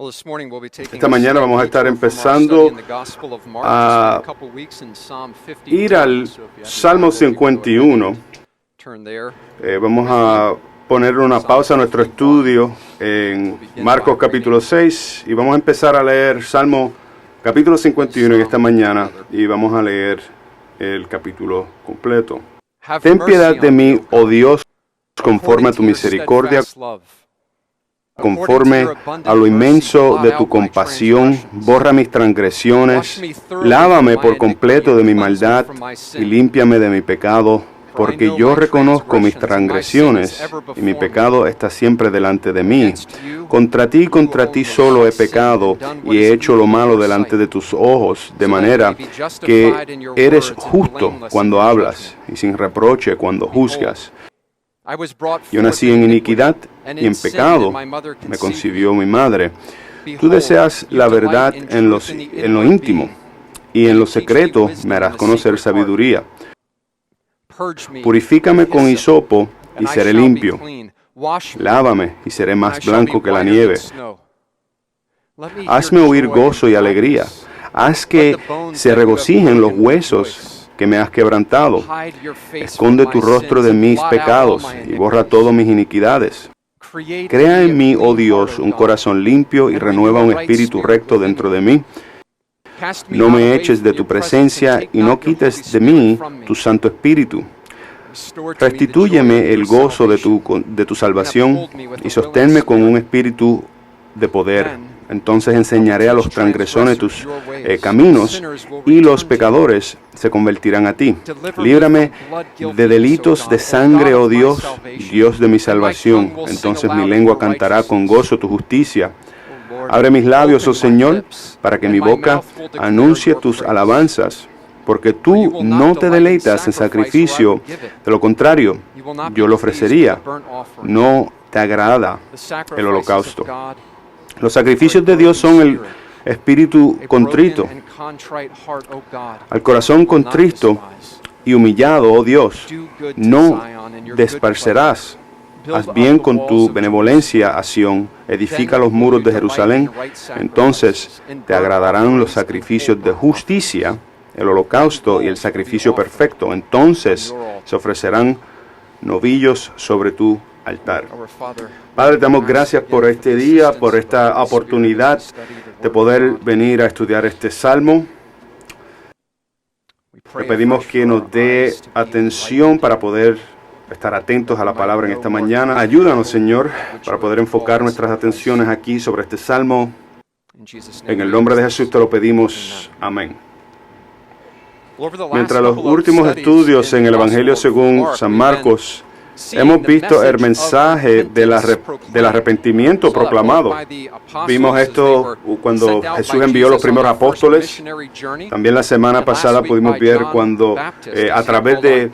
Esta mañana vamos a estar empezando a ir al Salmo 51. Vamos a poner una pausa a nuestro estudio en Marcos capítulo 6 y vamos a empezar a leer Salmo capítulo 51 en esta mañana y vamos a leer el capítulo completo. Ten piedad de mí, oh Dios, conforme a tu misericordia, conforme a lo inmenso de tu compasión, borra mis transgresiones, lávame por completo de mi maldad y límpiame de mi pecado, porque yo reconozco mis transgresiones y mi pecado está siempre delante de mí. Contra ti solo he pecado y he hecho lo malo delante de tus ojos, de manera que eres justo cuando hablas y sin reproche cuando juzgas. Yo nací en iniquidad y en pecado me concibió mi madre. Tú deseas la verdad en lo íntimo, y en lo secreto me harás conocer sabiduría. Purifícame con hisopo y seré limpio. Lávame y seré más blanco que la nieve. Hazme oír gozo y alegría. Haz que se regocijen los huesos que me has quebrantado. Esconde tu rostro de mis pecados y borra todas mis iniquidades. Crea en mí, oh Dios, un corazón limpio y renueva un espíritu recto dentro de mí. No me eches de tu presencia y no quites de mí tu Santo Espíritu. Restitúyeme el gozo de tu salvación y sosténme con un espíritu de poder. Entonces enseñaré a los transgresores tus caminos y los pecadores se convertirán a ti. Líbrame de delitos de sangre, oh Dios, Dios de mi salvación. Entonces mi lengua cantará con gozo tu justicia. Abre mis labios, oh Señor, para que mi boca anuncie tus alabanzas, porque tú no te deleitas en sacrificio, de lo contrario, yo lo ofrecería. No te agrada el holocausto. Los sacrificios de Dios son el espíritu contrito. Al corazón contrito y humillado, oh Dios, no desparecerás. Haz bien con tu benevolencia a Sión, edifica los muros de Jerusalén. Entonces te agradarán los sacrificios de justicia, el holocausto y el sacrificio perfecto. Entonces se ofrecerán novillos sobre tu altar. Padre, te damos gracias por este día, por esta oportunidad de poder venir a estudiar este salmo. Le pedimos que nos dé atención para poder estar atentos a la palabra en esta mañana. Ayúdanos, Señor, para poder enfocar nuestras atenciones aquí sobre este salmo. En el nombre de Jesús te lo pedimos. Amén. Mientras los últimos estudios en el Evangelio según San Marcos, hemos visto el mensaje del arrepentimiento proclamado. Vimos esto cuando Jesús envió los primeros apóstoles. También la semana pasada pudimos ver cuando a través de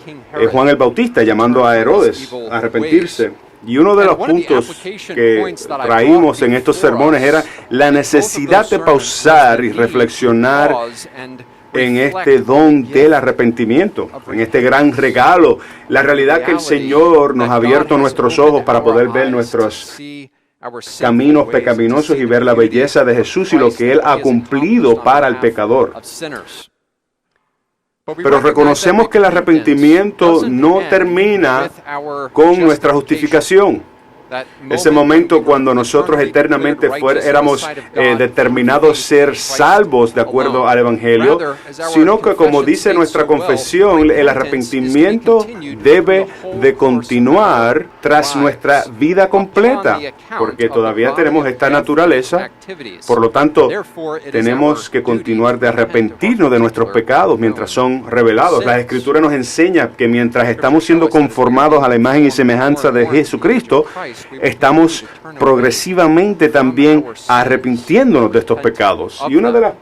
Juan el Bautista llamando a Herodes a arrepentirse. Y uno de los puntos que traímos en estos sermones era la necesidad de pausar y reflexionar en este don del arrepentimiento, en este gran regalo, la realidad que el Señor nos ha abierto nuestros ojos para poder ver nuestros caminos pecaminosos y ver la belleza de Jesús y lo que Él ha cumplido para el pecador. Pero reconocemos que el arrepentimiento no termina con nuestra justificación. Ese momento cuando nosotros eternamente éramos determinados ser salvos de acuerdo al Evangelio, sino que, como dice nuestra confesión, el arrepentimiento debe de continuar tras nuestra vida completa, porque todavía tenemos esta naturaleza. Por lo tanto, tenemos que continuar de arrepentirnos de nuestros pecados mientras son revelados. La Escritura nos enseña que mientras estamos siendo conformados a la imagen y semejanza de Jesucristo, estamos progresivamente también arrepintiéndonos de estos pecados. Y una de las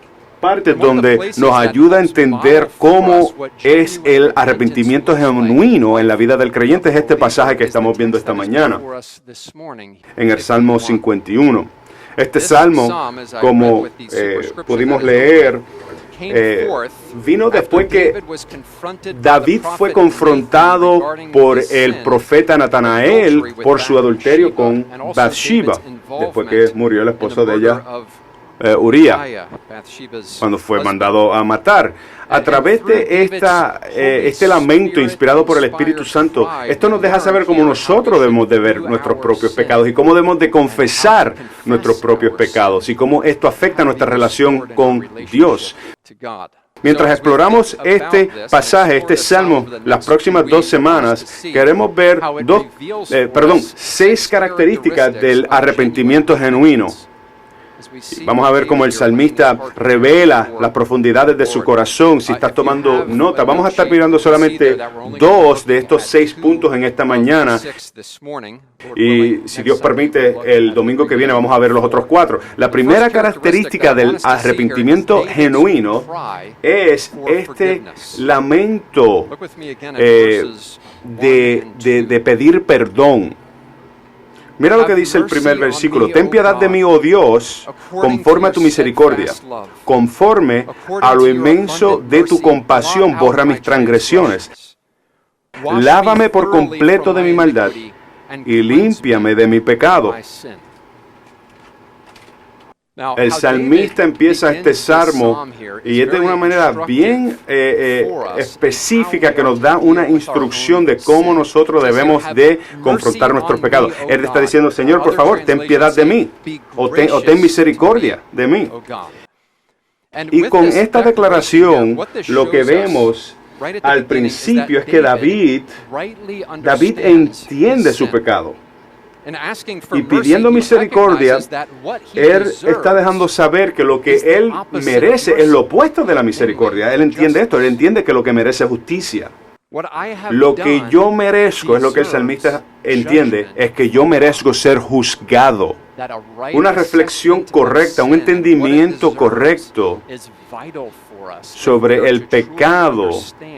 partes donde nos ayuda a entender cómo es el arrepentimiento genuino en la vida del creyente es este pasaje que estamos viendo esta mañana, en el Salmo 51. Este salmo, como pudimos leer, vino después que David fue confrontado por el profeta Natanael por su adulterio con Bathsheba, después que murió el esposo de ella, Uría, cuando fue mandado a matar. A través de este lamento inspirado por el Espíritu Santo, esto nos deja saber cómo nosotros debemos de ver nuestros propios pecados y cómo debemos de confesar nuestros propios pecados y cómo esto afecta nuestra relación con Dios. Mientras exploramos este pasaje, este salmo, las próximas 2 semanas, queremos ver 6 características del arrepentimiento genuino. Vamos a ver cómo el salmista revela las profundidades de su corazón. Si estás tomando nota, vamos a estar mirando solamente 2 de estos 6 puntos en esta mañana. Y si Dios permite, el domingo que viene vamos a ver los otros 4. La primera característica del arrepentimiento genuino es este lamento de pedir perdón. Mira lo que dice el primer versículo. Ten piedad de mí, oh Dios, conforme a tu misericordia. Conforme a lo inmenso de tu compasión, borra mis transgresiones. Lávame por completo de mi maldad y límpiame de mi pecado. El salmista empieza este salmo y es de una manera bien específica que nos da una instrucción de cómo nosotros debemos de confrontar nuestros pecados. Él está diciendo, Señor, por favor, ten piedad de mí, o ten misericordia de mí. Y con esta declaración, lo que vemos al principio es que David entiende su pecado. Y pidiendo misericordia, él está dejando saber que lo que él merece es lo opuesto de la misericordia. Él entiende esto, él entiende que lo que merece es justicia. Lo que yo merezco, es lo que el salmista entiende, es que yo merezco ser juzgado. Una reflexión correcta, un entendimiento correcto sobre el pecado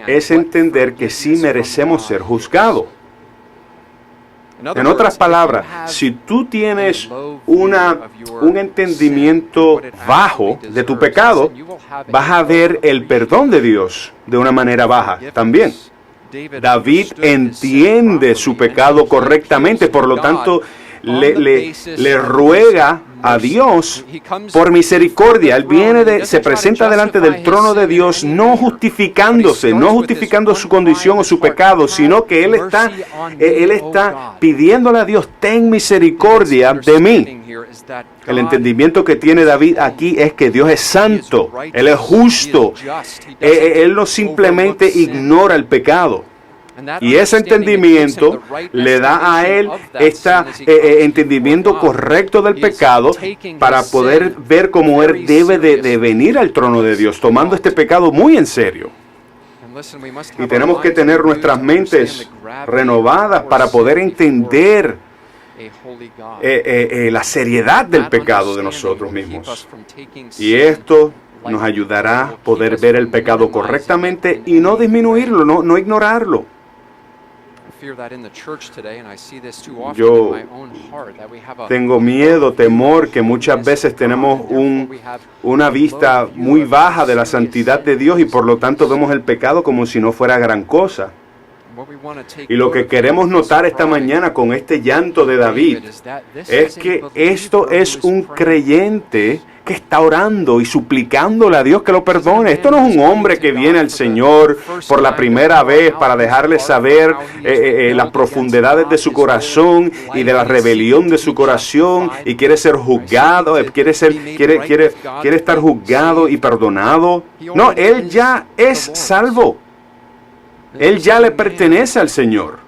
es entender que sí merecemos ser juzgados. En otras palabras, si tú tienes un entendimiento bajo de tu pecado, vas a ver el perdón de Dios de una manera baja también. David entiende su pecado correctamente, por lo tanto, le ruega a Dios por misericordia. Él se presenta delante del trono de Dios no justificándose, no justificando su condición o su pecado, sino que él está pidiéndole a Dios, ten misericordia de mí. El entendimiento que tiene David aquí es que Dios es santo, Él es justo, Él no simplemente ignora el pecado. Y ese entendimiento le da a él este entendimiento correcto del pecado para poder ver cómo él debe de venir al trono de Dios, tomando este pecado muy en serio. Y tenemos que tener nuestras mentes renovadas para poder entender la seriedad del pecado de nosotros mismos. Y esto nos ayudará a poder ver el pecado correctamente y no disminuirlo, no ignorarlo. Yo tengo miedo, temor, que muchas veces tenemos una vista muy baja de la santidad de Dios y por lo tanto vemos el pecado como si no fuera gran cosa. Y lo que queremos notar esta mañana con este llanto de David es que esto es un creyente que está orando y suplicándole a Dios que lo perdone. Esto no es un hombre que viene al Señor por la primera vez para dejarle saber las profundidades de su corazón y de la rebelión de su corazón y quiere ser juzgado, quiere estar juzgado y perdonado. No, él ya es salvo. Él ya le pertenece al Señor.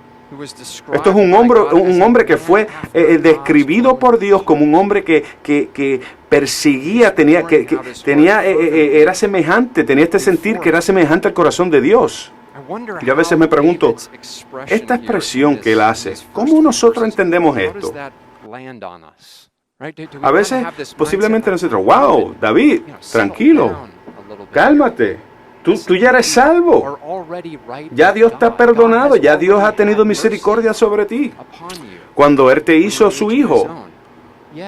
Esto es un hombre que fue describido por Dios como un hombre que perseguía, era semejante, tenía este sentir que era semejante al corazón de Dios. Yo a veces me pregunto, esta expresión que él hace, ¿cómo nosotros entendemos esto? A veces, posiblemente nosotros, wow, David, tranquilo, cálmate. Tú ya eres salvo. Ya Dios te ha perdonado. Ya Dios ha tenido misericordia sobre ti. Cuando Él te hizo su hijo.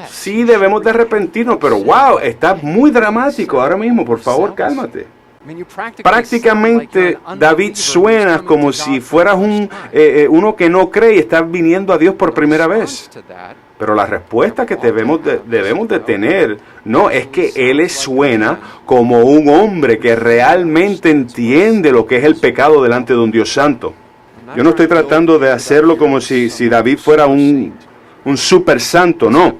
Sí debemos de arrepentirnos, pero wow, está muy dramático ahora mismo, por favor, cálmate. Prácticamente David suena como si fueras uno que no cree y está viniendo a Dios por primera vez. Pero la respuesta que debemos de tener no es que él suena como un hombre que realmente entiende lo que es el pecado delante de un Dios santo. Yo no estoy tratando de hacerlo como si David fuera un super santo, no.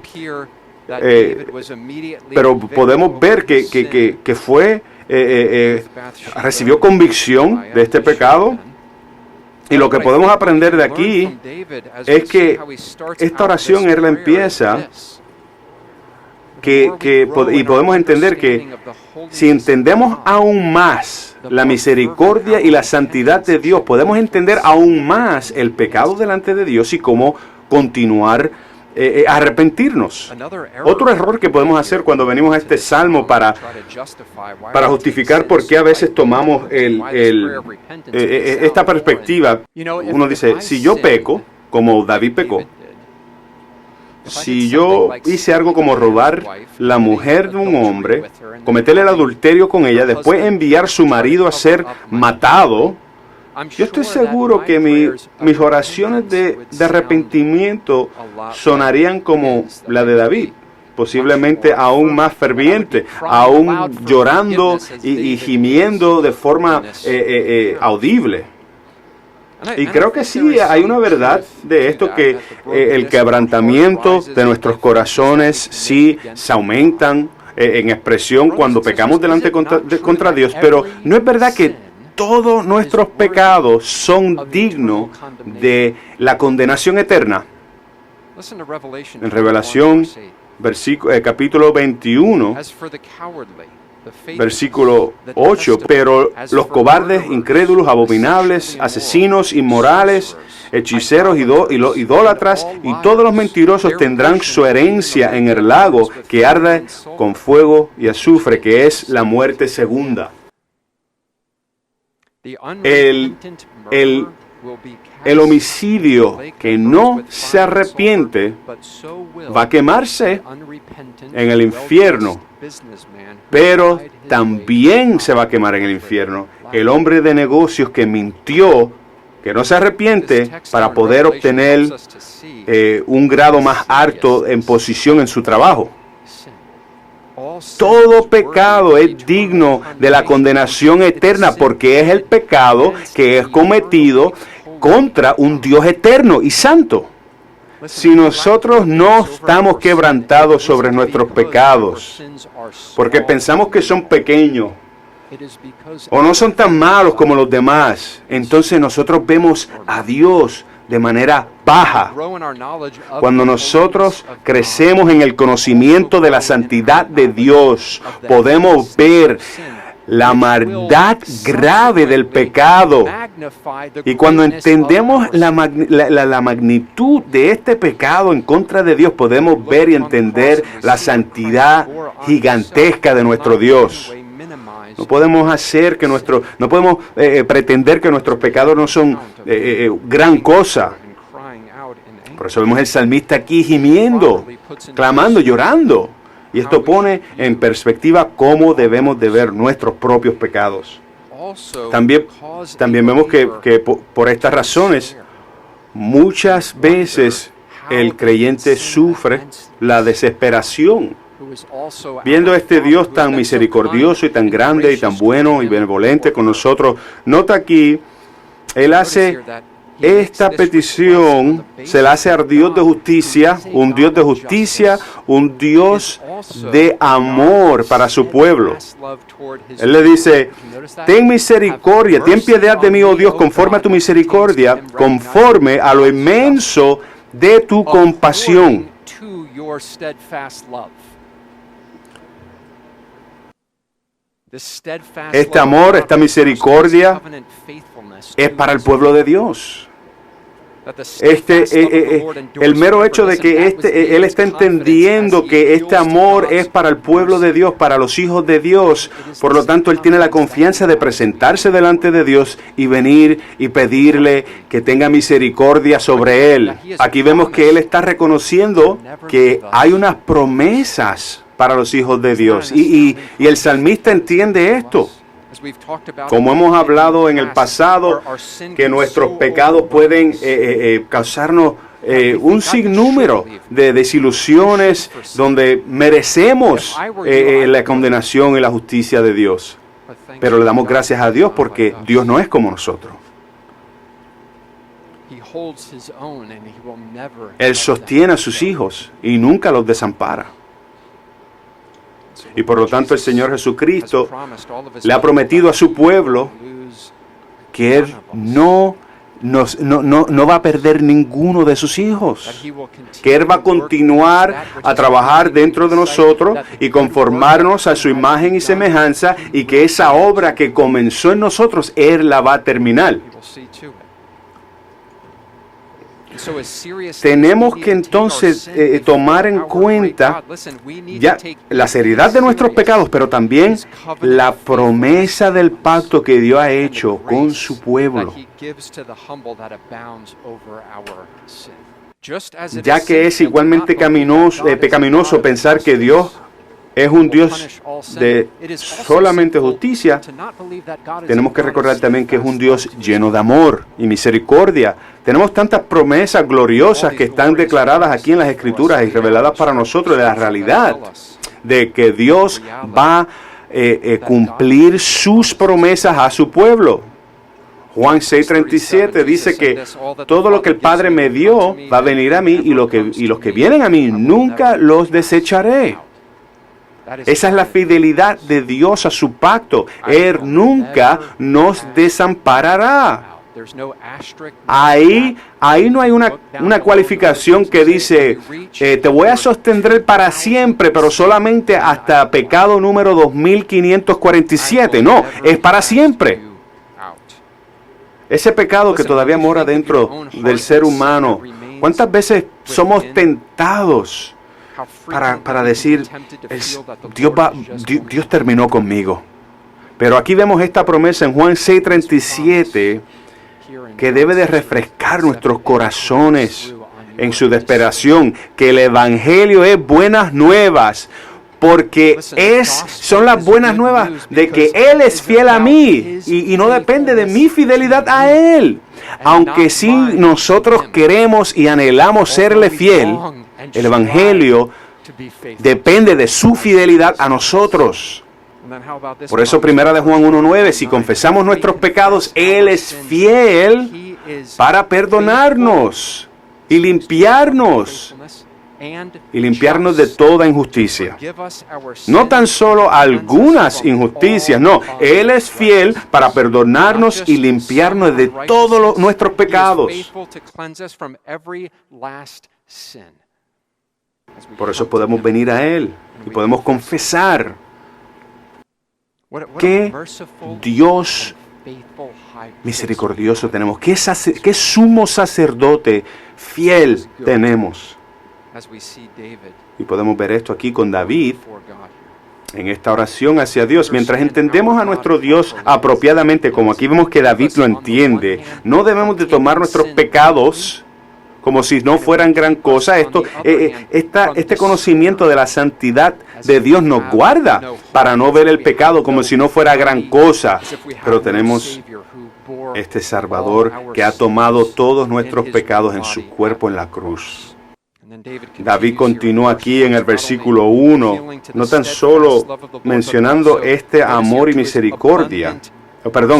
Pero podemos ver que fue recibió convicción de este pecado. Y lo que podemos aprender de aquí es que esta oración él la empieza y podemos entender que si entendemos aún más la misericordia y la santidad de Dios, podemos entender aún más el pecado delante de Dios y cómo continuar arrepentirnos. Otro error que podemos hacer cuando venimos a este salmo para justificar por qué a veces tomamos esta perspectiva. Uno dice, si yo peco, como David pecó, si yo hice algo como robar la mujer de un hombre, cometer el adulterio con ella, después enviar su marido a ser matado, yo estoy seguro que mis oraciones de arrepentimiento sonarían como la de David, posiblemente aún más ferviente, aún llorando y gimiendo de forma audible. Y creo que sí, hay una verdad de esto, que el quebrantamiento de nuestros corazones sí se aumentan en expresión cuando pecamos delante contra Dios, pero no es verdad que todos nuestros pecados son dignos de la condenación eterna. En Revelación, capítulo 21, versículo 8, pero los cobardes, incrédulos, abominables, asesinos, inmorales, hechiceros, idólatras y todos los mentirosos tendrán su herencia en el lago que arde con fuego y azufre, que es la muerte segunda. El homicidio que no se arrepiente va a quemarse en el infierno, pero también se va a quemar en el infierno el hombre de negocios que mintió, que no se arrepiente para poder obtener un grado más alto en posición en su trabajo. Todo pecado es digno de la condenación eterna, porque es el pecado que es cometido contra un Dios eterno y santo. Si nosotros no estamos quebrantados sobre nuestros pecados, porque pensamos que son pequeños o no son tan malos como los demás, entonces nosotros vemos a Dios de manera baja. Cuando nosotros crecemos en el conocimiento de la santidad de Dios, podemos ver la maldad grave del pecado. Y cuando entendemos la magnitud de este pecado en contra de Dios, podemos ver y entender la santidad gigantesca de nuestro Dios. No podemos pretender que nuestros pecados no son gran cosa. Por eso vemos el salmista aquí gimiendo, clamando, llorando. Y esto pone en perspectiva cómo debemos de ver nuestros propios pecados. También vemos que por estas razones, muchas veces el creyente sufre la desesperación. Viendo a este Dios tan misericordioso y tan grande y tan bueno y benevolente con nosotros, nota aquí, Él hace esta petición, se la hace al Dios de justicia, un Dios de amor para su pueblo. Él le dice, ten misericordia, ten piedad de mí, oh Dios, conforme a tu misericordia, conforme a lo inmenso de tu compasión. Este amor, esta misericordia es para el pueblo de Dios. El mero hecho de que él está entendiendo que este amor es para el pueblo de Dios, para los hijos de Dios. Por lo tanto, él tiene la confianza de presentarse delante de Dios y venir y pedirle que tenga misericordia sobre él. Aquí vemos que él está reconociendo que hay unas promesas para los hijos de Dios. Y el salmista entiende esto. Como hemos hablado en el pasado, que nuestros pecados pueden causarnos un sinnúmero de desilusiones donde merecemos la condenación y la justicia de Dios. Pero le damos gracias a Dios porque Dios no es como nosotros. Él sostiene a sus hijos y nunca los desampara. Y por lo tanto el Señor Jesucristo le ha prometido a su pueblo que Él no va a perder ninguno de sus hijos, que Él va a continuar a trabajar dentro de nosotros y conformarnos a su imagen y semejanza, y que esa obra que comenzó en nosotros, Él la va a terminar. Tenemos que entonces tomar en cuenta ya la seriedad de nuestros pecados, pero también la promesa del pacto que Dios ha hecho con su pueblo. Ya que es igualmente pecaminoso pensar que Dios es un Dios de solamente justicia, tenemos que recordar también que es un Dios lleno de amor y misericordia. Tenemos tantas promesas gloriosas que están declaradas aquí en las Escrituras y reveladas para nosotros de la realidad de que Dios va a cumplir sus promesas a su pueblo. Juan 6:37 dice que todo lo que el Padre me dio va a venir a mí, y los que vienen a mí nunca los desecharé. Esa es la fidelidad de Dios a su pacto. Él nunca nos desamparará. Ahí no hay una cualificación que dice, te voy a sostener para siempre, pero solamente hasta pecado número 2547. No, es para siempre. Ese pecado que todavía mora dentro del ser humano, ¿cuántas veces somos tentados para decir, Dios terminó conmigo? Pero aquí vemos esta promesa en Juan 6:37 que debe de refrescar nuestros corazones en su desesperación, que el Evangelio es buenas nuevas, porque son las buenas nuevas de que Él es fiel a mí y no depende de mi fidelidad a Él. Aunque sí nosotros queremos y anhelamos serle fiel, el Evangelio depende de su fidelidad a nosotros. Por eso, primera de Juan 1:9, si confesamos nuestros pecados, Él es fiel para perdonarnos y limpiarnos de toda injusticia. No tan solo algunas injusticias, no. Él es fiel para perdonarnos y limpiarnos de todos nuestros pecados. Por eso podemos venir a Él y podemos confesar. ¿Qué Dios misericordioso tenemos? ¿Qué sumo sacerdote fiel tenemos? Y podemos ver esto aquí con David en esta oración hacia Dios. Mientras entendemos a nuestro Dios apropiadamente, como aquí vemos que David lo entiende, no debemos de tomar nuestros pecados como si no fueran gran cosa. Este conocimiento de la santidad de Dios nos guarda para no ver el pecado como si no fuera gran cosa. Pero tenemos este Salvador que ha tomado todos nuestros pecados en su cuerpo en la cruz. David continúa aquí en el versículo 1, no tan solo mencionando este amor y misericordia,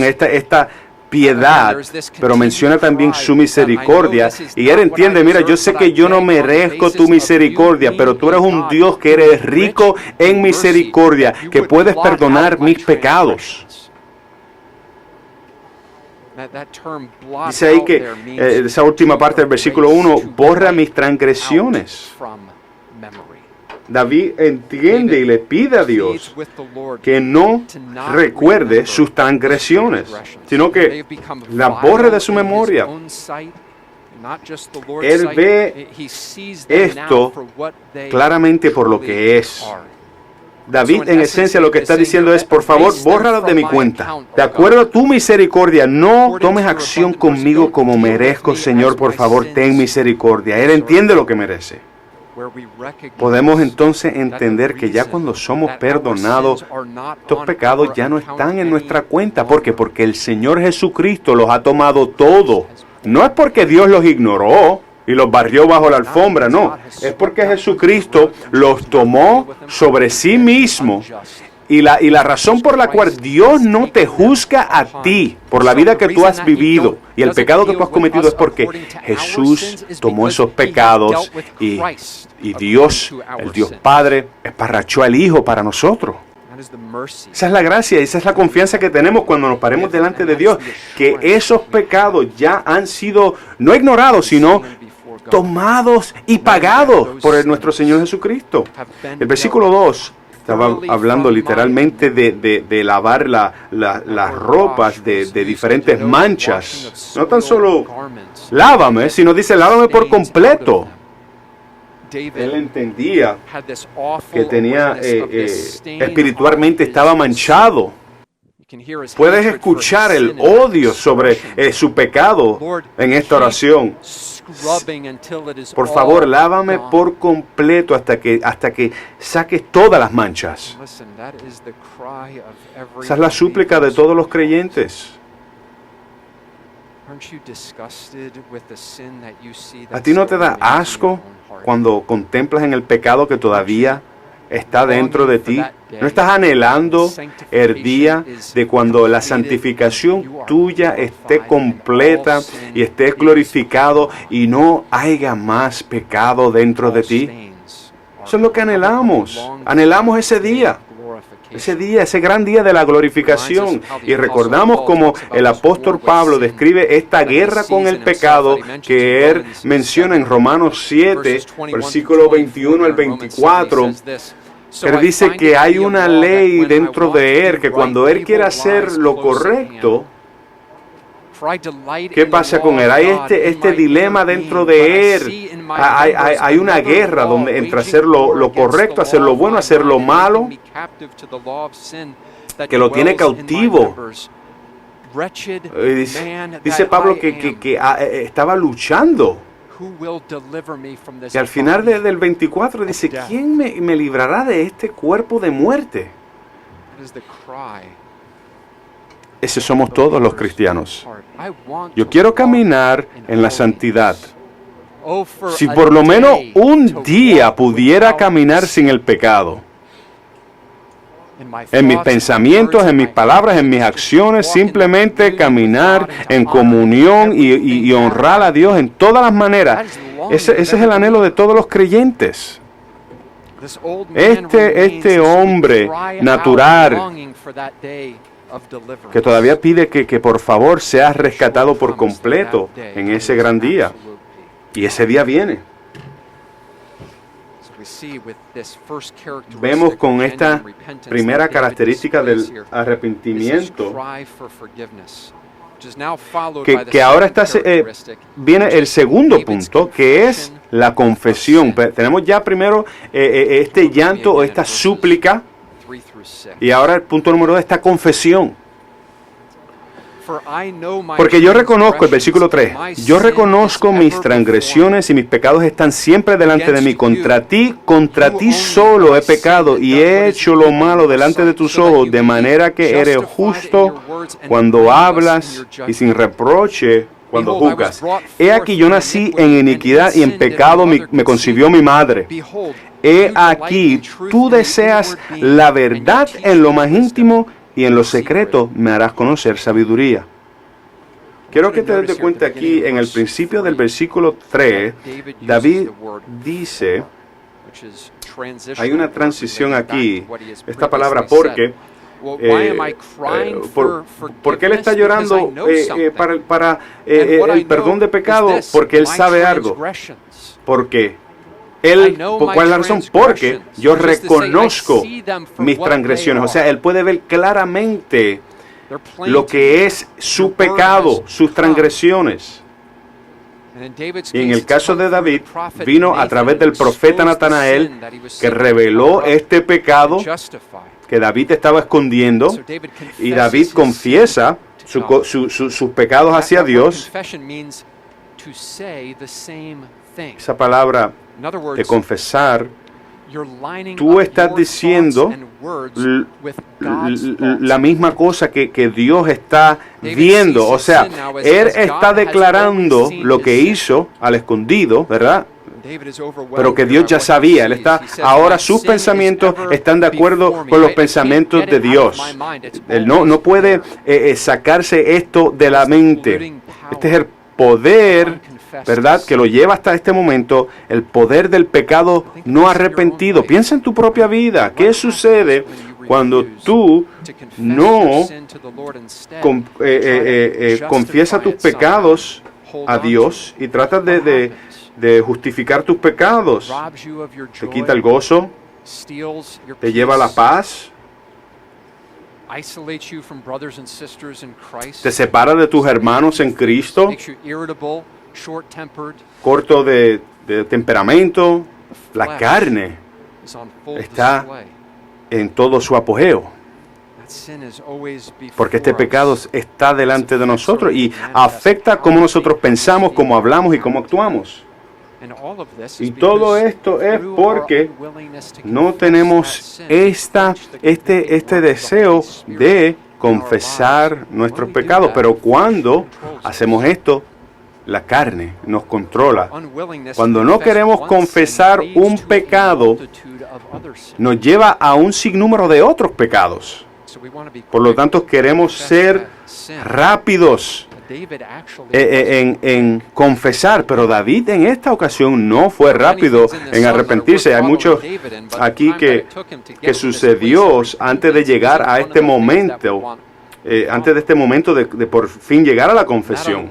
esta piedad, pero menciona también su misericordia. Y él entiende, mira, yo sé que yo no merezco tu misericordia, pero tú eres un Dios que eres rico en misericordia, que puedes perdonar mis pecados. Dice ahí que esa última parte del versículo 1, borra mis transgresiones. David entiende y le pide a Dios que no recuerde sus transgresiones, sino que las borre de su memoria. Él ve esto claramente por lo que es. David, en esencia, lo que está diciendo es, por favor, bórralo de mi cuenta. De acuerdo a tu misericordia, no tomes acción conmigo como merezco, Señor, por favor, ten misericordia. Él entiende lo que merece. Podemos entonces entender que ya cuando somos perdonados, estos pecados ya no están en nuestra cuenta. ¿Por qué? Porque el Señor Jesucristo los ha tomado todo. No es porque Dios los ignoró y los barrió bajo la alfombra, no. Es porque Jesucristo los tomó sobre sí mismo. Y la razón por la cual Dios no te juzga a ti por la vida que tú has vivido y el pecado que tú has cometido es porque Jesús tomó esos pecados y Dios, el Dios Padre, esparrachó al Hijo para nosotros. Esa es la gracia, esa es la confianza que tenemos cuando nos paremos delante de Dios, que esos pecados ya han sido no ignorados, sino tomados y pagados por nuestro Señor Jesucristo. El versículo 2 estaba hablando literalmente de lavar las ropas de diferentes manchas. No tan solo lávame, sino dice lávame por completo. Él entendía que tenía espiritualmente estaba manchado. Puedes escuchar el odio sobre su pecado en esta oración. Por favor, lávame por completo hasta que saques todas las manchas. Esa es la súplica de todos los creyentes. ¿A ti no te da asco cuando contemplas en el pecado que todavía está dentro de ti? ¿No estás anhelando el día de cuando la santificación tuya esté completa y estés glorificado y no haya más pecado dentro de ti? Eso es lo que anhelamos. Anhelamos ese día, ese gran día de la glorificación. Y recordamos como el apóstol Pablo describe esta guerra con el pecado que él menciona en Romanos 7, versículo 21 al 24. Él dice que hay una ley dentro de él, que cuando él quiere hacer lo correcto, ¿qué pasa con él? Hay este dilema dentro de él. Hay una guerra donde entre hacer lo correcto, hacer lo bueno, hacer lo malo, que lo tiene cautivo. Dice Pablo que estaba luchando. Y al final del 24 dice, ¿quién me librará de este cuerpo de muerte? Ese somos todos los cristianos. Yo quiero caminar en la santidad. Si por lo menos un día pudiera caminar sin el pecado, en mis pensamientos, en mis palabras, en mis acciones, simplemente caminar en comunión y honrar a Dios en todas las maneras. Ese es el anhelo de todos los creyentes. Este hombre natural que todavía pide que por favor seas rescatado por completo en ese gran día. Y ese día viene. Vemos con esta primera característica del arrepentimiento que ahora viene el segundo punto, que es la confesión. Tenemos ya primero este llanto o esta súplica, y ahora el punto número 2, esta confesión. Porque yo reconozco, el versículo 3, yo reconozco mis transgresiones y mis pecados están siempre delante de mí. Contra ti solo he pecado y he hecho lo malo delante de tus ojos, de manera que eres justo cuando hablas y sin reproche cuando juzgas. He aquí yo nací en iniquidad y en pecado me concibió mi madre. He aquí tú deseas la verdad en lo más íntimo y en lo secreto me harás conocer sabiduría. Quiero que te des cuenta aquí, en el principio del versículo 3, David dice, hay una transición aquí, esta palabra porque él está llorando para el perdón de pecado, porque él sabe algo. Porque ¿cuál es la razón? Porque yo reconozco mis transgresiones. O sea, él puede ver claramente lo que es su pecado, sus transgresiones. Y en el caso de David, vino a través del profeta Natanael, que reveló este pecado que David estaba escondiendo, y David confiesa sus pecados hacia Dios. Esa palabra de confesar, tú estás diciendo la misma cosa que Dios está viendo. O sea, Él está declarando lo que hizo al escondido, ¿verdad? Pero que Dios ya sabía. Ahora sus pensamientos están de acuerdo con los pensamientos de Dios. Él no puede sacarse esto de la mente. Este es el poder, ¿verdad?, que lo lleva hasta este momento, el poder del pecado no arrepentido. Piensa en tu propia vida. ¿Qué sucede cuando tú no confiesas tus pecados a Dios y tratas de justificar tus pecados? Te quita el gozo, te lleva a la paz, te separa de tus hermanos en Cristo, corto de temperamento. La carne está en todo su apogeo, porque este pecado está delante de nosotros y afecta cómo nosotros pensamos, cómo hablamos y cómo actuamos. Y todo esto es porque no tenemos este deseo de confesar nuestros pecados. Pero cuando hacemos esto, la carne nos controla. Cuando no queremos confesar un pecado, nos lleva a un sinnúmero de otros pecados. Por lo tanto, queremos ser rápidos en confesar, pero David en esta ocasión no fue rápido en arrepentirse. Hay mucho aquí que sucedió antes de llegar a este momento. Antes de este momento de por fin llegar a la confesión.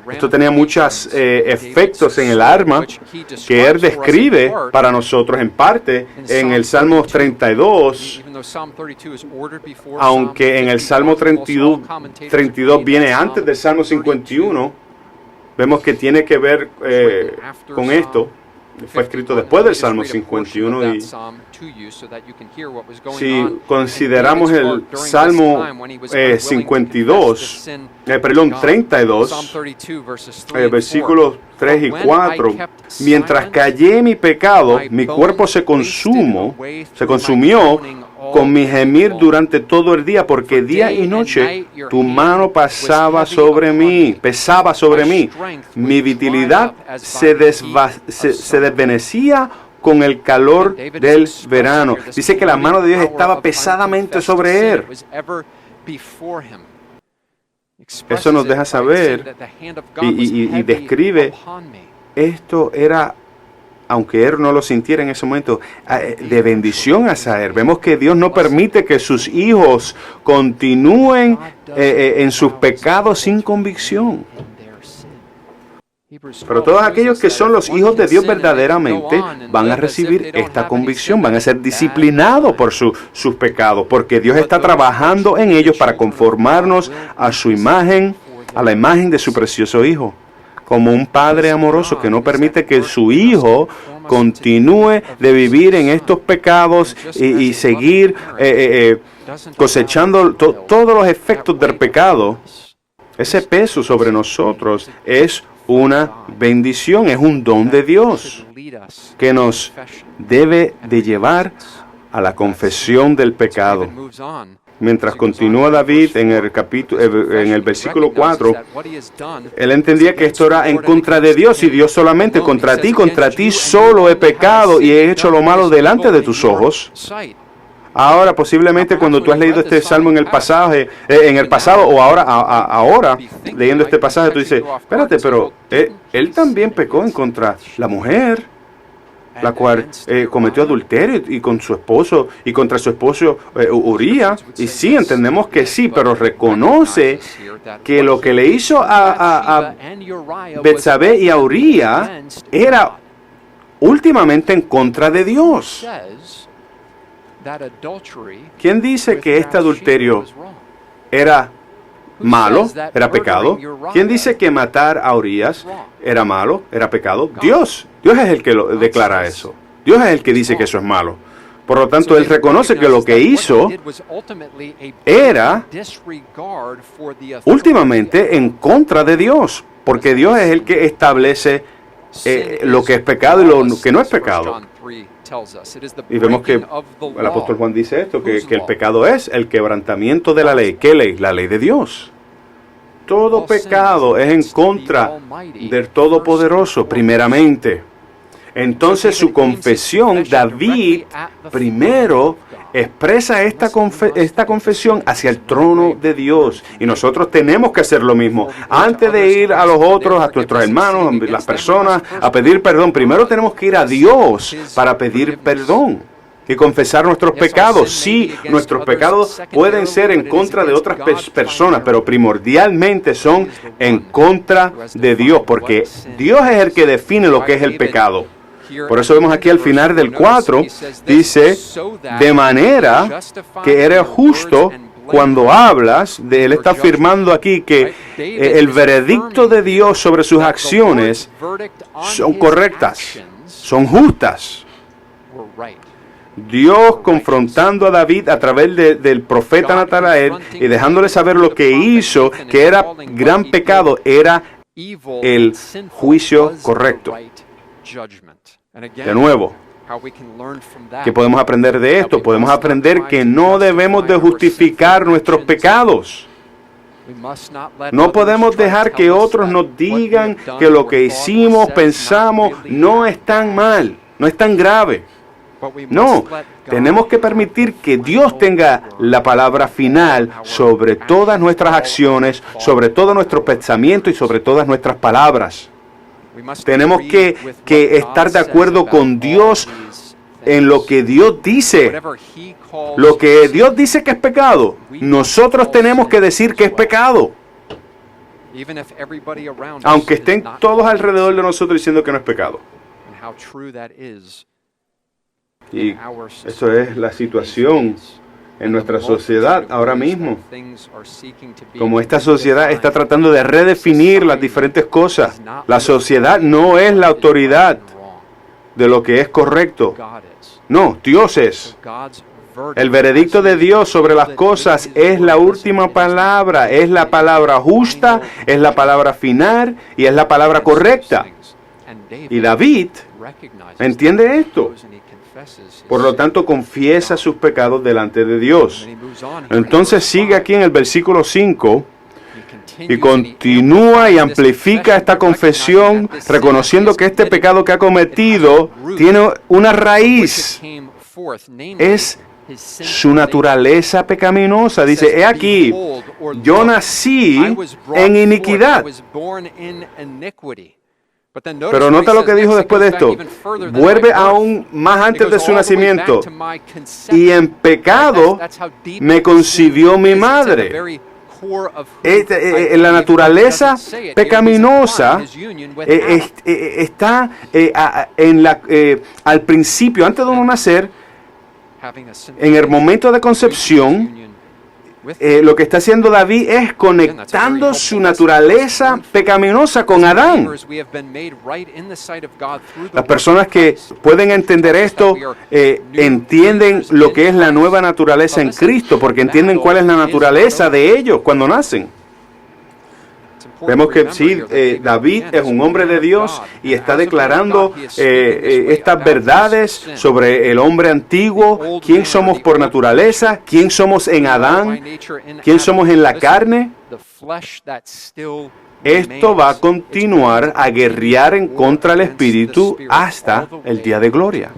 Esto tenía muchos efectos en el alma que él describe para nosotros en parte en el Salmo 32, aunque en el Salmo 32 viene antes del Salmo 51, vemos que tiene que ver con esto. Fue escrito después del Salmo 51 y si consideramos el Salmo 32, versículos 3 y 4, mientras callé mi pecado, mi cuerpo se consumió con mi gemir durante todo el día, porque día y noche tu mano pesaba sobre mí. Mi vitalidad se desvanecía con el calor del verano. Dice que la mano de Dios estaba pesadamente sobre él. Eso nos deja saber y describe, esto era, aunque él no lo sintiera en ese momento, de bendición hacia él. Vemos que Dios no permite que sus hijos continúen en sus pecados sin convicción. Pero todos aquellos que son los hijos de Dios verdaderamente van a recibir esta convicción, van a ser disciplinados por sus pecados, porque Dios está trabajando en ellos para conformarnos a su imagen, a la imagen de su precioso Hijo. Como un padre amoroso que no permite que su hijo continúe de vivir en estos pecados y seguir cosechando todos los efectos del pecado. Ese peso sobre nosotros es una bendición, es un don de Dios que nos debe de llevar a la confesión del pecado. Mientras continúa David en el versículo 4, él entendía que esto era en contra de Dios y Dios solamente contra ti solo he pecado y he hecho lo malo delante de tus ojos. Ahora, posiblemente cuando tú has leído este salmo en el pasado o ahora leyendo este pasaje, tú dices, espérate, pero él también pecó en contra la mujer, la cual cometió adulterio y con su esposo y contra su esposo Urías. Y sí, entendemos que sí, pero reconoce que lo que le hizo a Betsabé y a Urías era últimamente en contra de Dios. ¿Quién dice que este adulterio era malo, era pecado. ¿Quién dice que matar a Urías era malo, era pecado? Dios. Dios es el que lo declara eso. Dios es el que dice que eso es malo. Por lo tanto, él reconoce que lo que hizo era últimamente en contra de Dios, porque Dios es el que establece lo que es pecado y lo que no es pecado. Y vemos que el apóstol Juan dice esto, que el pecado es el quebrantamiento de la ley. ¿Qué ley? La ley de Dios. Todo pecado es en contra del Todopoderoso, primeramente. Entonces su confesión, David primero expresa esta confesión hacia el trono de Dios. Y nosotros tenemos que hacer lo mismo. Antes de ir a los otros, a nuestros hermanos, a las personas, a pedir perdón, primero tenemos que ir a Dios para pedir perdón y confesar nuestros pecados. Sí, nuestros pecados pueden ser en contra de otras personas, pero primordialmente son en contra de Dios, porque Dios es el que define lo que es el pecado. Por eso vemos aquí al final del 4, dice, de manera que eres justo cuando hablas, él está afirmando aquí que el veredicto de Dios sobre sus acciones son correctas, son justas. Dios confrontando a David a través del profeta Natanael y dejándole saber lo que hizo, que era gran pecado, era el juicio correcto. De nuevo, ¿qué podemos aprender de esto? Podemos aprender que no debemos de justificar nuestros pecados. No podemos dejar que otros nos digan que lo que hicimos, pensamos, no es tan mal, no es tan grave. No, tenemos que permitir que Dios tenga la palabra final sobre todas nuestras acciones, sobre todo nuestros pensamientos y sobre todas nuestras palabras. Tenemos que estar de acuerdo con Dios en lo que Dios dice. Lo que Dios dice que es pecado, nosotros tenemos que decir que es pecado. Aunque estén todos alrededor de nosotros diciendo que no es pecado. Y eso es la situación en nuestra sociedad ahora mismo. Como esta sociedad está tratando de redefinir las diferentes cosas. La sociedad no es la autoridad de lo que es correcto. No, Dios es. El veredicto de Dios sobre las cosas es la última palabra. Es la palabra justa, es la palabra final y es la palabra correcta. Y David entiende esto. Por lo tanto, confiesa sus pecados delante de Dios. Entonces sigue aquí en el versículo 5 y continúa y amplifica esta confesión, reconociendo que este pecado que ha cometido tiene una raíz. Es su naturaleza pecaminosa. Dice, he aquí, yo nací en iniquidad. Pero nota lo que dijo después de esto. Vuelve aún más antes de su nacimiento. Y en pecado me concibió mi madre. La naturaleza pecaminosa está al principio, antes de uno nacer, en el momento de concepción. Lo que está haciendo David es conectando su naturaleza pecaminosa con Adán. Las personas que pueden entender esto entienden lo que es la nueva naturaleza en Cristo, porque entienden cuál es la naturaleza de ellos cuando nacen. Vemos que sí, David es un hombre de Dios y está declarando estas verdades sobre el hombre antiguo, quién somos por naturaleza, quién somos en Adán, quién somos en la carne. Esto va a continuar a guerrear en contra del Espíritu hasta el día de gloria.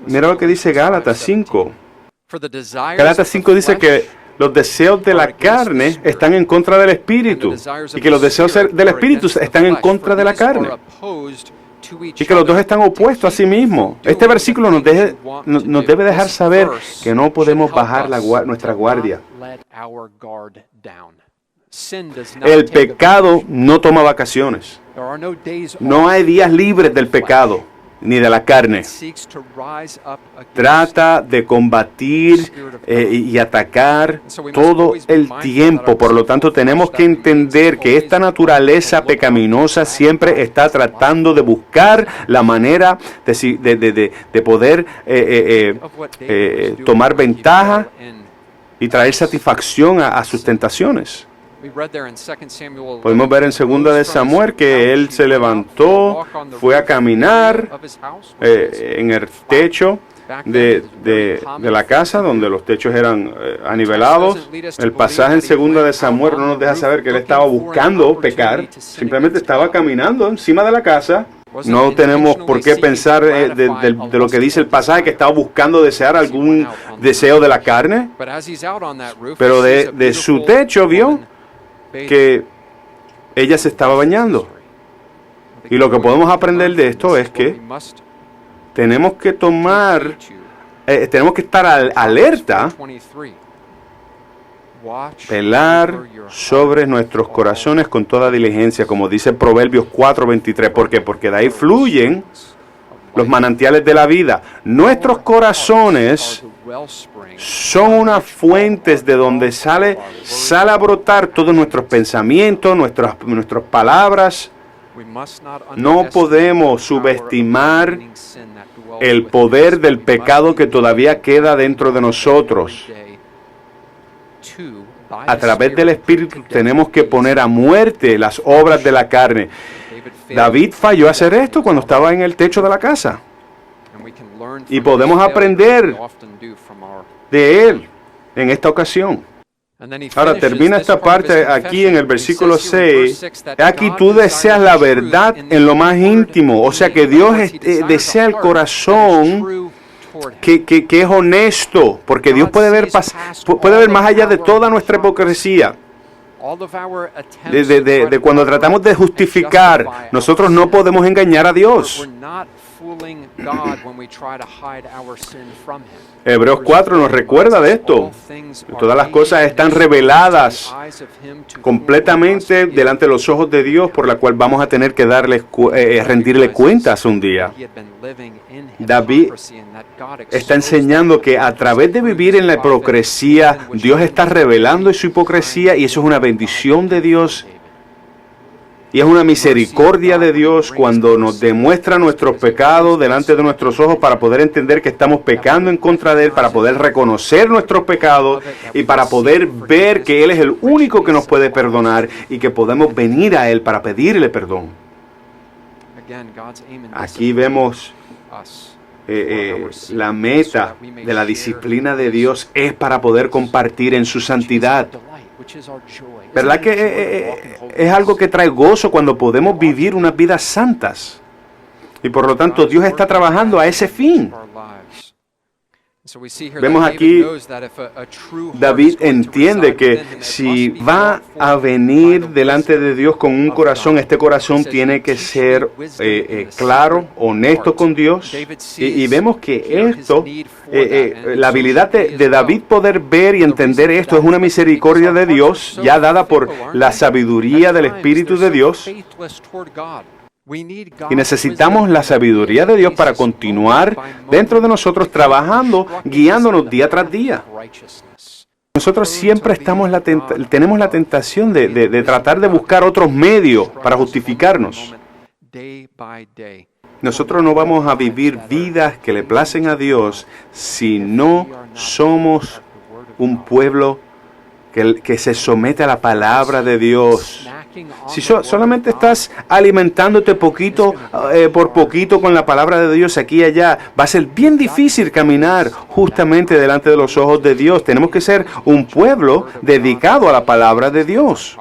Mira lo que dice Gálatas 5. Gálatas 5 dice que los deseos de la carne están en contra del Espíritu y que los deseos del Espíritu están en contra de la carne y que los dos están opuestos a sí mismos. Este versículo nos debe dejar saber que no podemos bajar nuestra guardia. El pecado no toma vacaciones. No hay días libres del pecado. ni de la carne. Trata de combatir y atacar todo el tiempo. Por lo tanto, tenemos que entender que esta naturaleza pecaminosa siempre está tratando de buscar la manera de poder tomar ventaja y traer satisfacción a sus tentaciones. Podemos ver en 2 de Samuel que él se levantó, fue a caminar en el techo de la casa, donde los techos eran anivelados. El pasaje en 2 de Samuel no nos deja saber que él estaba buscando pecar, simplemente estaba caminando encima de la casa. No tenemos por qué pensar de lo que dice el pasaje, que estaba buscando desear algún deseo de la carne, pero de su techo vio que ella se estaba bañando. Y lo que podemos aprender de esto es que tenemos que estar alerta, velar sobre nuestros corazones con toda diligencia, como dice Proverbios 4:23. ¿Por qué? Porque de ahí fluyen los manantiales de la vida. Nuestros corazones son unas fuentes de donde sale a brotar todos nuestros pensamientos, nuestras palabras. No podemos subestimar el poder del pecado que todavía queda dentro de nosotros. A través del Espíritu tenemos que poner a muerte las obras de la carne. David falló a hacer esto cuando estaba en el techo de la casa. Y podemos aprender de él en esta ocasión. Ahora termina esta parte aquí en el versículo 6. Aquí tú deseas la verdad en lo más íntimo. O sea que Dios desea el corazón que es honesto, porque Dios puede ver más allá de toda nuestra hipocresía. De cuando tratamos de justificar, nosotros no podemos engañar a Dios. Hebreos 4 nos recuerda de esto. Todas las cosas están reveladas completamente delante de los ojos de Dios, por la cual vamos a tener que rendirle cuentas un día. David está enseñando que a través de vivir en la hipocresía, Dios está revelando su hipocresía, y eso es una bendición de Dios. Y es una misericordia de Dios cuando nos demuestra nuestros pecados delante de nuestros ojos, para poder entender que estamos pecando en contra de Él, para poder reconocer nuestros pecados y para poder ver que Él es el único que nos puede perdonar y que podemos venir a Él para pedirle perdón. Aquí vemos la meta de la disciplina de Dios es para poder compartir en su santidad. ¿Verdad que es algo que trae gozo cuando podemos vivir unas vidas santas? Y por lo tanto Dios está trabajando a ese fin. Vemos aquí, David entiende que si va a venir delante de Dios con un corazón, este corazón tiene que ser claro, honesto con Dios. Y vemos que esto, la habilidad de David poder ver y entender esto, es una misericordia de Dios, ya dada por la sabiduría del Espíritu de Dios. Y necesitamos la sabiduría de Dios para continuar dentro de nosotros trabajando, guiándonos día tras día. Nosotros siempre tenemos la tentación de tratar de buscar otros medios para justificarnos. Nosotros no vamos a vivir vidas que le placen a Dios si no somos un pueblo que se somete a la palabra de Dios. Si solamente estás alimentándote poquito por poquito con la palabra de Dios aquí y allá, va a ser bien difícil caminar justamente delante de los ojos de Dios. Tenemos que ser un pueblo dedicado a la palabra de Dios.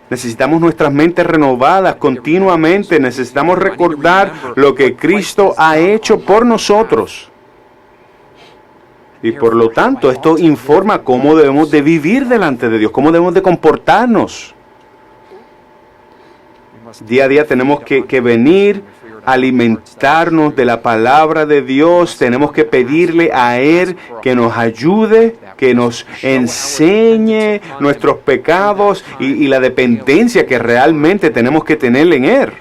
Necesitamos nuestras mentes renovadas continuamente. Necesitamos recordar lo que Cristo ha hecho por nosotros. Y por lo tanto, esto informa cómo debemos de vivir delante de Dios, cómo debemos de comportarnos. Día a día tenemos que venir a alimentarnos de la palabra de Dios. Tenemos que pedirle a Él que nos ayude, que nos enseñe nuestros pecados y la dependencia que realmente tenemos que tener en Él.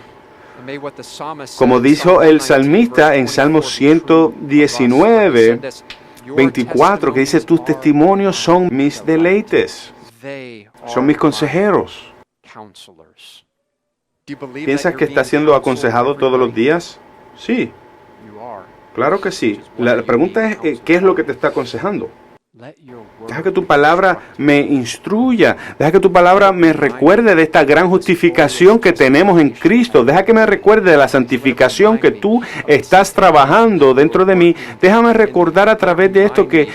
Como dijo el salmista en Salmo 119, 24, que dice, tus testimonios son mis deleites, son mis consejeros. ¿Piensas que estás siendo aconsejado todos los días? Sí, claro que sí. La pregunta es, ¿qué es lo que te está aconsejando? Deja que tu palabra me instruya. Deja que tu palabra me recuerde de esta gran justificación que tenemos en Cristo. Deja que me recuerde de la santificación que tú estás trabajando dentro de mí. Déjame recordar a través de esto que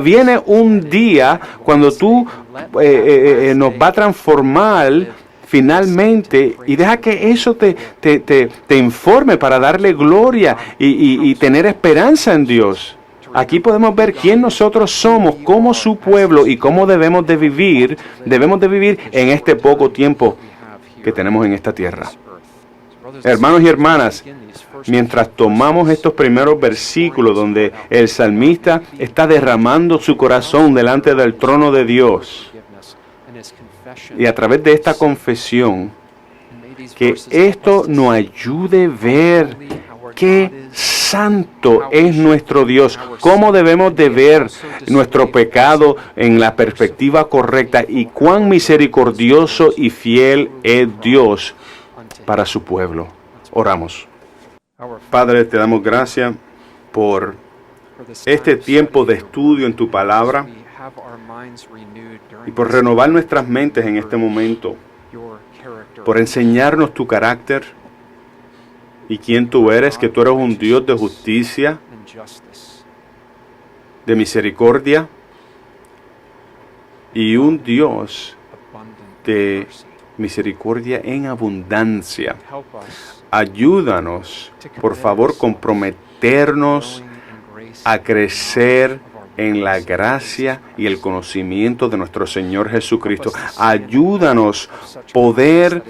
viene un día cuando tú nos va a transformar finalmente, y deja que eso te informe para darle gloria y tener esperanza en Dios. Aquí podemos ver quién nosotros somos como su pueblo y cómo debemos de vivir en este poco tiempo que tenemos en esta tierra. Hermanos y hermanas, mientras tomamos estos primeros versículos donde el salmista está derramando su corazón delante del trono de Dios, y a través de esta confesión, que esto nos ayude a ver qué santo es nuestro Dios, cómo debemos de ver nuestro pecado en la perspectiva correcta y cuán misericordioso y fiel es Dios para su pueblo. Oramos. Padre, te damos gracias por este tiempo de estudio en tu palabra y por renovar nuestras mentes en este momento, por enseñarnos tu carácter y quién tú eres, que tú eres un Dios de justicia, de misericordia y un Dios de misericordia en abundancia. Ayúdanos, por favor, comprometernos a crecer en la gracia y el conocimiento de nuestro Señor Jesucristo. Ayúdanos poder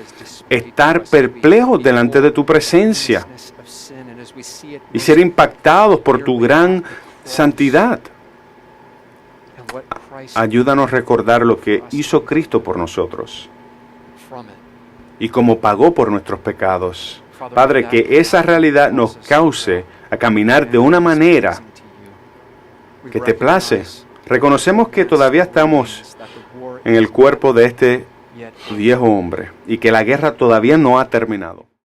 estar perplejos delante de tu presencia y ser impactados por tu gran santidad. Ayúdanos a recordar lo que hizo Cristo por nosotros y cómo pagó por nuestros pecados. Padre, que esa realidad nos cause a caminar de una manera que te place. Reconocemos que todavía estamos en el cuerpo de este viejo hombre y que la guerra todavía no ha terminado.